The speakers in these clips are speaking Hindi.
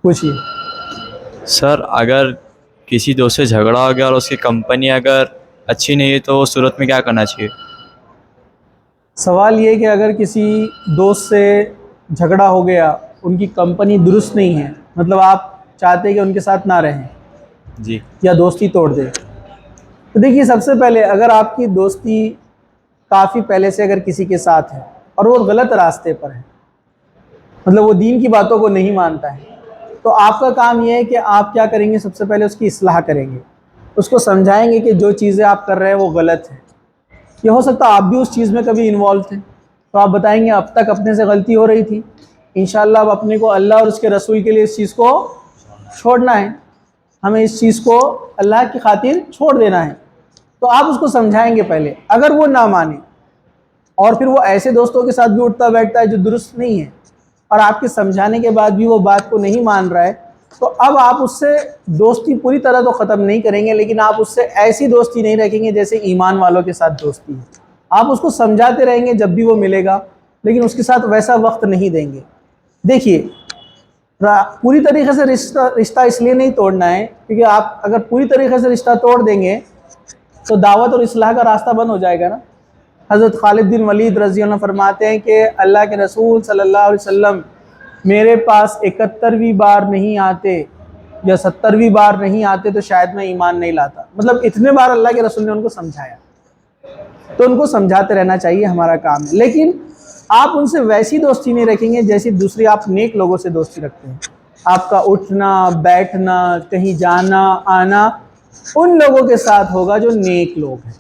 पूछिए। सर, अगर किसी दोस्त से झगड़ा हो गया और उसकी कंपनी अगर अच्छी नहीं है तो उस सूरत में क्या करना चाहिए? सवाल ये कि अगर किसी दोस्त से झगड़ा हो गया, उनकी कंपनी दुरुस्त नहीं है, मतलब आप चाहते हैं कि उनके साथ ना रहें जी। या दोस्ती तोड़ दें। तो देखिए, सबसे पहले अगर आपकी दोस्ती काफ़ी पहले से अगर किसी के साथ है और वो गलत रास्ते पर है, मतलब वो दीन की बातों को नहीं मानता है, तो आपका काम ये है कि आप क्या करेंगे, सबसे पहले उसकी इस्लाह करेंगे, उसको समझाएंगे कि जो चीज़ें आप कर रहे हैं वो गलत है। ये हो सकता है आप भी उस चीज़ में कभी इन्वॉल्व थे, तो आप बताएंगे अब तक अपने से गलती हो रही थी, इंशाल्लाह अब अपने को अल्लाह और उसके रसूल के लिए इस चीज़ को छोड़ना है, हमें इस चीज़ को अल्लाह की खातिर छोड़ देना है। तो आप उसको समझाएंगे पहले, अगर वो ना माने और फिर वो ऐसे दोस्तों के साथ भी उठता बैठता है जो दुरुस्त नहीं है और आपके समझाने के बाद भी वो बात को नहीं मान रहा है, तो अब आप उससे दोस्ती पूरी तरह तो ख़त्म नहीं करेंगे, लेकिन आप उससे ऐसी दोस्ती नहीं रखेंगे जैसे ईमान वालों के साथ दोस्ती है। आप उसको समझाते रहेंगे जब भी वो मिलेगा, लेकिन उसके साथ वैसा वक्त नहीं देंगे। देखिए, पूरी तरीके से रिश्ता रिश्ता इसलिए नहीं तोड़ना है क्योंकि आप अगर पूरी तरीके से रिश्ता तोड़ देंगे तो दावत और इस्लाह का रास्ता बंद हो जाएगा ना। हज़रत खालिद बिन वलीद रज़ी अल्लाह फरमाते हैं कि अल्लाह के रसूल सल्लल्लाहु अलैहि वसल्लम मेरे पास 71वीं बार नहीं आते या 70वीं बार नहीं आते तो शायद मैं ईमान नहीं लाता। मतलब इतने बार अल्लाह के रसूल ने उनको समझाया, तो उनको समझाते रहना चाहिए, हमारा काम है। लेकिन आप उनसे वैसी दोस्ती नहीं रखेंगे जैसी दूसरी आप नेक लोगों से दोस्ती रखते हैं। आपका उठना बैठना, कहीं जाना आना उन लोगों के साथ होगा जो नेक लोग हैं।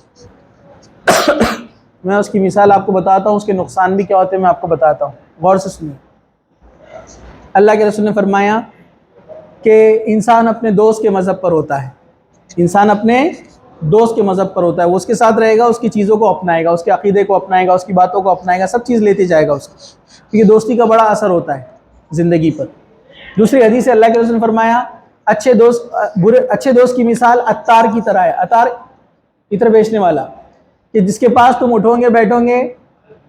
मैं उसकी मिसाल आपको बताता हूँ, उसके नुकसान भी क्या होते हैं मैं आपको बताता हूँ, गौर से सुनिए। अल्लाह के रसूल ने फरमाया कि इंसान अपने दोस्त के मज़हब पर होता है, इंसान अपने दोस्त के मज़हब पर होता है, वो उसके साथ रहेगा, उसकी चीज़ों को अपनाएगा, उसके अक़ीदे को अपनाएगा, उसकी बातों को अपनाएगा, सब चीज़ लेते जाएगा उसको, क्योंकि दोस्ती का बड़ा असर होता है ज़िंदगी पर। दूसरी हदीस से अल्लाह के रसूल ने फरमाया अच्छे दोस्त की मिसाल अत्तार की तरह है। अत्तार इत्र बेचने वाला, कि जिसके पास तुम उठोगे बैठोगे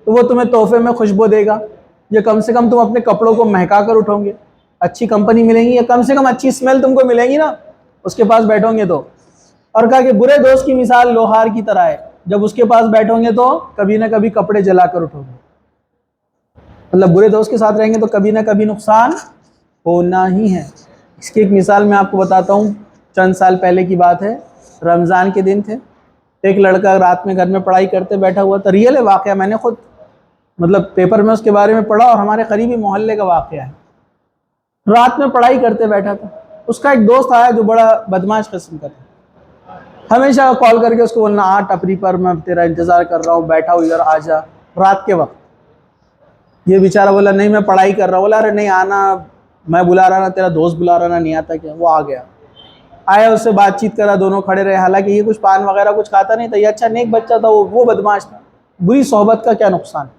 तो वो तुम्हें तोहफे में खुशबू देगा, या कम से कम तुम अपने कपड़ों को महका कर उठोगे, अच्छी कंपनी मिलेंगी या कम से कम अच्छी स्मेल तुमको मिलेगी ना उसके पास बैठोगे तो। और कहा कि बुरे दोस्त की मिसाल लोहार की तरह है, जब उसके पास बैठोगे तो कभी ना कभी कपड़े जलाकर उठोगे। मतलब बुरे दोस्त के साथ रहेंगे तो कभी ना कभी नुकसान होना ही है। इसकी एक मिसाल मैं आपको बताता हूँ। चंद साल पहले की बात है, रमज़ान के दिन थे, एक लड़का रात में घर में पढ़ाई करते बैठा हुआ था। रियल है वाक़या, मैंने खुद मतलब पेपर में उसके बारे में पढ़ा और हमारे करीबी मोहल्ले का वाक़या है। रात में पढ़ाई करते बैठा था, उसका एक दोस्त आया जो बड़ा बदमाश किस्म का था। हमेशा कॉल करके उसको बोलना, आ टपरी पर, मैं तेरा इंतज़ार कर रहा हूँ, बैठा हूँ इधर, आ जा। रात के वक्त ये बेचारा बोला नहीं मैं पढ़ाई कर रहा हूँ। बोला अरे नहीं आना, मैं बुला रहा ना, तेरा दोस्त बुला रहा ना, नहीं आता क्या? वो आ गया, आया, उससे बातचीत करा, दोनों खड़े रहे। हालांकि ये कुछ पान वगैरह कुछ खाता नहीं था, ये अच्छा नेक बच्चा था, वो बदमाश था। बुरी सोहबत का क्या नुकसान।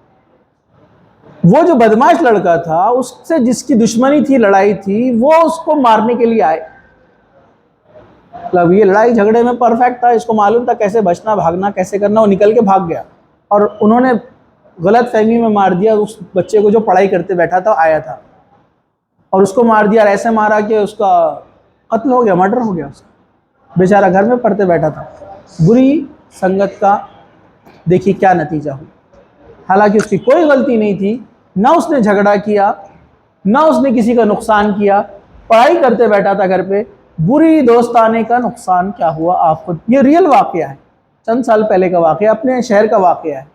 वो जो बदमाश लड़का था, उससे जिसकी दुश्मनी थी, लड़ाई थी, वो उसको मारने के लिए आए। मतलब ये लड़ाई झगड़े में परफेक्ट था, इसको मालूम था कैसे बचना भागना कैसे करना, वो निकल के भाग गया और उन्होंने गलत फहमी में मार दिया उस बच्चे को जो पढ़ाई करते बैठा था, आया था, और उसको मार दिया। और ऐसे मारा कि उसका कत्ल हो गया, मर्डर हो गया उसका। बेचारा घर में पढ़ते बैठा था। बुरी संगत का देखिए क्या नतीजा हुआ। हालांकि उसकी कोई गलती नहीं थी, ना उसने झगड़ा किया, ना उसने किसी का नुकसान किया, पढ़ाई करते बैठा था घर पे। बुरी दोस्ताने का नुकसान क्या हुआ आपको, ये रियल वाकया है, चंद साल पहले का वाकया, अपने शहर का वाकया है।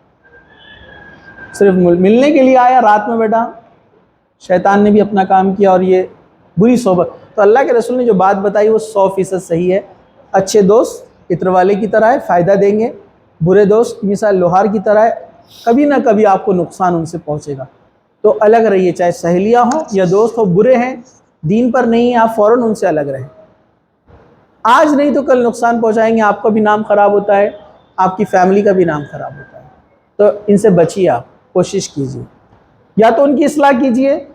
सिर्फ मिलने के लिए आया, रात में बैठा, शैतान ने भी अपना काम किया और ये बुरी सोबत। तो अल्लाह के रसूल ने जो बात बताई वो 100% सही है। अच्छे दोस्त इत्र वाले की तरह है, फ़ायदा देंगे। बुरे दोस्त मिसाल लोहार की तरह है, कभी ना कभी आपको नुकसान उनसे पहुंचेगा। तो अलग रहिए, चाहे सहेलियां हो या दोस्त हो, बुरे हैं, दीन पर नहीं है, आप फ़ौरन उनसे अलग रहें। आज नहीं तो कल नुकसान पहुंचाएंगे, आपका भी नाम ख़राब होता है, आपकी फैमिली का भी नाम ख़राब होता है। तो इनसे बचिए, आप कोशिश कीजिए, या तो उनकी इस्लाह कीजिए,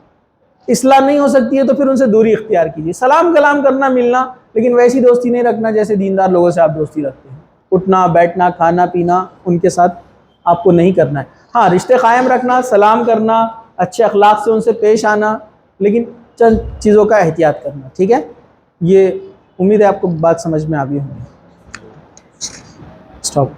इस्लाह नहीं हो सकती है तो फिर उनसे दूरी इख्तियार कीजिए। सलाम कलाम करना, मिलना, लेकिन वैसी दोस्ती नहीं रखना जैसे दीनदार लोगों से आप दोस्ती रखते हैं। उठना बैठना खाना पीना उनके साथ आपको नहीं करना है। हाँ, रिश्ते कायम रखना, सलाम करना, अच्छे अखलाक से उनसे पेश आना, लेकिन चंद चीज़ों का एहतियात करना, ठीक है। ये उम्मीद है आपको बात समझ में आ गई होगी। स्टॉप।